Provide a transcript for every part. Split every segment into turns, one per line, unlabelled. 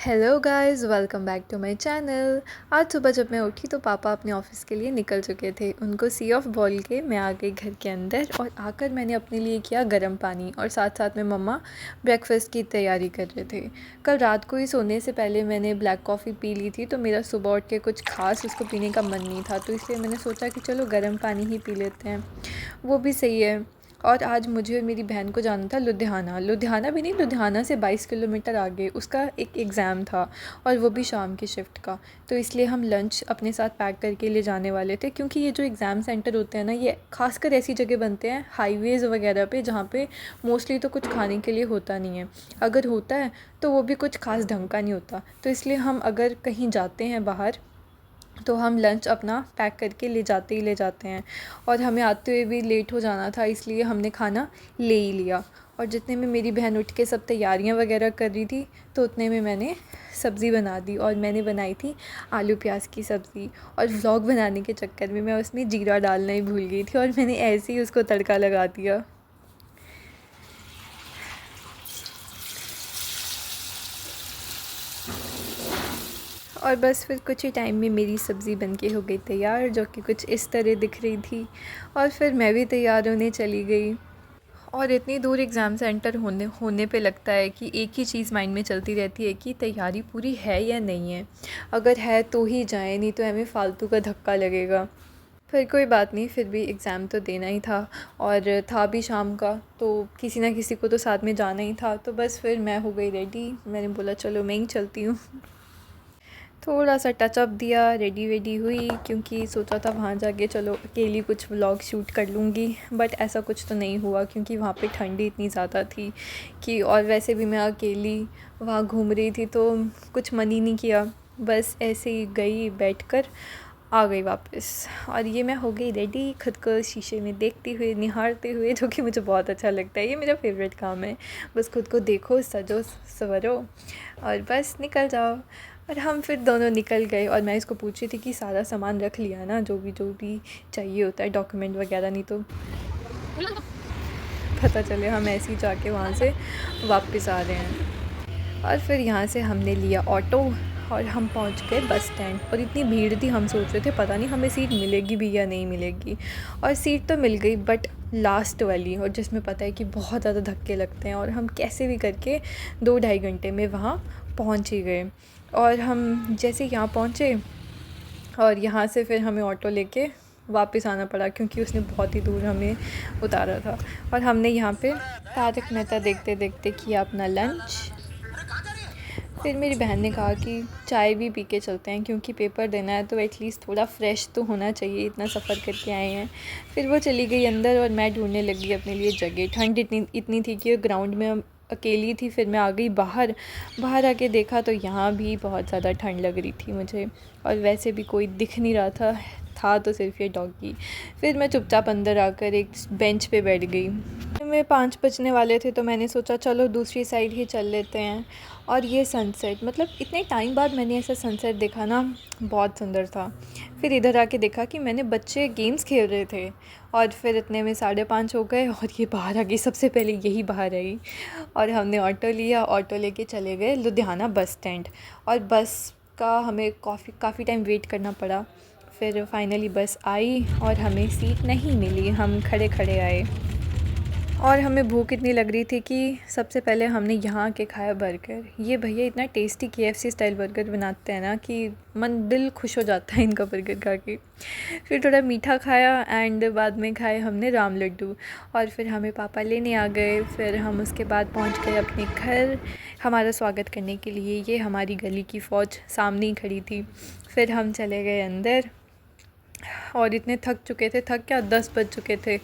Hello guys, welcome back to my channel. आज सुबह जब मैं उठी तो पापा अपने ऑफिस के लिए निकल चुके थे। उनको सी ऑफ बोल के मैं आ गई घर के अंदर और आकर मैंने अपने लिए किया गर्म पानी और साथ साथ में मम्मा ब्रेकफास्ट की तैयारी कर रहे थे। कल रात को ही सोने से पहले मैंने ब्लैक कॉफ़ी पी ली थी, तो मेरा सुबह उठ के कुछ खास उसको पीने का मन नहीं था, तो इसलिए मैंने सोचा कि चलो गर्म पानी ही पी लेते हैं, वो भी सही है। और आज मुझे और मेरी बहन को जाना था लुधियाना। लुधियाना भी नहीं, लुधियाना से 22 किलोमीटर आगे उसका एक एग्ज़ाम था और वो भी शाम की शिफ्ट का। तो इसलिए हम लंच अपने साथ पैक करके ले जाने वाले थे, क्योंकि ये जो एग्ज़ाम सेंटर होते हैं ना, ये खासकर ऐसी जगह बनते हैं हाईवेज़ वगैरह पे जहाँ पे मोस्टली तो कुछ खाने के लिए होता नहीं है। अगर होता है तो वो भी कुछ खास ढंग का नहीं होता। तो इसलिए हम अगर कहीं जाते हैं बाहर तो हम लंच अपना पैक करके ले जाते हैं। और हमें आते हुए भी लेट हो जाना था, इसलिए हमने खाना ले ही लिया। और जितने में मेरी बहन उठ के सब तैयारियां वगैरह कर रही थी, तो उतने में मैंने सब्ज़ी बना दी। और मैंने बनाई थी आलू प्याज की सब्ज़ी। और व्लॉग बनाने के चक्कर में मैं उसमें जीरा डालना ही भूल गई थी और मैंने ऐसे ही उसको तड़का लगा दिया। और बस फिर कुछ ही टाइम में मेरी सब्ज़ी बनके हो गई तैयार, जो कि कुछ इस तरह दिख रही थी। और फिर मैं भी तैयार होने चली गई। और इतनी दूर एग्ज़ाम सेंटर होने होने पे लगता है कि एक ही चीज़ माइंड में चलती रहती है कि तैयारी पूरी है या नहीं है। अगर है तो ही जाएं, नहीं तो हमें फ़ालतू का धक्का लगेगा। फिर कोई बात नहीं, फिर भी एग्ज़ाम तो देना ही था और था भी शाम का, तो किसी ना किसी को तो साथ में जाना ही था। तो बस फिर मैं हो गई रेडी। मैंने बोला चलो मैं ही चलती हूँ। थोड़ा सा टचअप दिया, रेडी वेडी हुई, क्योंकि सोचा था वहाँ जाके चलो अकेली कुछ व्लॉग शूट कर लूँगी। बट ऐसा कुछ तो नहीं हुआ, क्योंकि वहाँ पे ठंडी इतनी ज़्यादा थी कि, और वैसे भी मैं अकेली वहाँ घूम रही थी तो कुछ मन ही नहीं किया। बस ऐसे ही गई, बैठकर आ गई वापस। और ये मैं हो गई रेडी, खुद को शीशे में देखते हुए, निहारते हुए, जो कि मुझे बहुत अच्छा लगता है। ये मेरा फेवरेट काम है। बस खुद को देखो, सजो संवरो और बस निकल जाओ। और हम फिर दोनों निकल गए और मैं इसको पूछ रही थी कि सारा सामान रख लिया ना, जो भी चाहिए होता है, डॉक्यूमेंट वगैरह, नहीं तो पता चले हम ऐसे ही जाके वहाँ से वापस आ रहे हैं। और फिर यहाँ से हमने लिया ऑटो और हम पहुँच गए बस स्टैंड। और इतनी भीड़ थी, हम सोच रहे थे पता नहीं हमें सीट मिलेगी भी या नहीं मिलेगी। और सीट तो मिल गई, बट लास्ट वाली, और जिसमें पता है कि बहुत ज़्यादा धक्के लगते हैं। और हम कैसे भी करके 2-2.5 घंटे में वहाँ पहुँच ही गए। और हम जैसे यहाँ पहुँचे और यहाँ से फिर हमें ऑटो लेके वापस आना पड़ा, क्योंकि उसने बहुत ही दूर हमें उतारा था। और हमने यहाँ पे तारक मेहता देखते देखते किया अपना लंच। फिर मेरी बहन ने कहा कि चाय भी पी के चलते हैं, क्योंकि पेपर देना है तो एटलीस्ट थोड़ा फ्रेश तो होना चाहिए, इतना सफ़र करके आए हैं। फिर वो चली गई अंदर और मैं ढूंढने लगी अपने लिए जगह। ठंड इतनी इतनी थी कि ग्राउंड में अकेली थी। फिर मैं आ गई बाहर। बाहर आके देखा तो यहाँ भी बहुत ज़्यादा ठंड लग रही थी मुझे, और वैसे भी कोई दिख नहीं रहा था तो सिर्फ ये डॉगी। फिर मैं चुपचाप अंदर आकर एक बेंच पे बैठ गई। में 5 बजने वाले थे, तो मैंने सोचा चलो दूसरी साइड ही चल लेते हैं। और ये सनसेट, मतलब इतने टाइम बाद मैंने ऐसा सनसेट देखा ना, बहुत सुंदर था। फिर इधर आके देखा कि मैंने बच्चे गेम्स खेल रहे थे। और फिर इतने में 5:30 हो गए और ये बाहर आ गई, सबसे पहले यही बाहर आई। और हमने ऑटो लिया, ऑटो लेके चले गए लुधियाना बस स्टैंड। और बस का हमें काफ़ी टाइम वेट करना पड़ा। फिर फाइनली बस आई और हमें सीट नहीं मिली, हम खड़े खड़े आए। और हमें भूख इतनी लग रही थी कि सबसे पहले हमने यहाँ के खाया बर्गर। ये भैया इतना टेस्टी KFC स्टाइल बर्गर बनाते हैं ना कि मन दिल खुश हो जाता है इनका बर्गर खा के। फिर थोड़ा मीठा खाया एंड बाद में खाए हमने राम लड्डू। और फिर हमें पापा लेने आ गए। फिर हम उसके बाद पहुँच गए अपने घर। हमारा स्वागत करने के लिए ये हमारी गली की फ़ौज सामने ही खड़ी थी। फिर हम चले गए अंदर और इतने थक चुके थे, थक क्या 10 बज चुके थे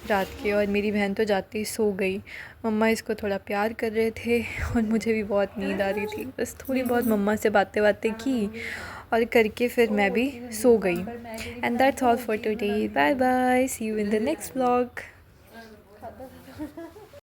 रात के। और मेरी बहन तो जाते ही सो गई। मम्मा इसको थोड़ा प्यार कर रहे थे और मुझे भी बहुत नींद आ रही थी। बस थोड़ी बहुत मम्मा से बातें की और करके फिर मैं भी सो गई। And that's all for today. Bye bye, see you in the next vlog.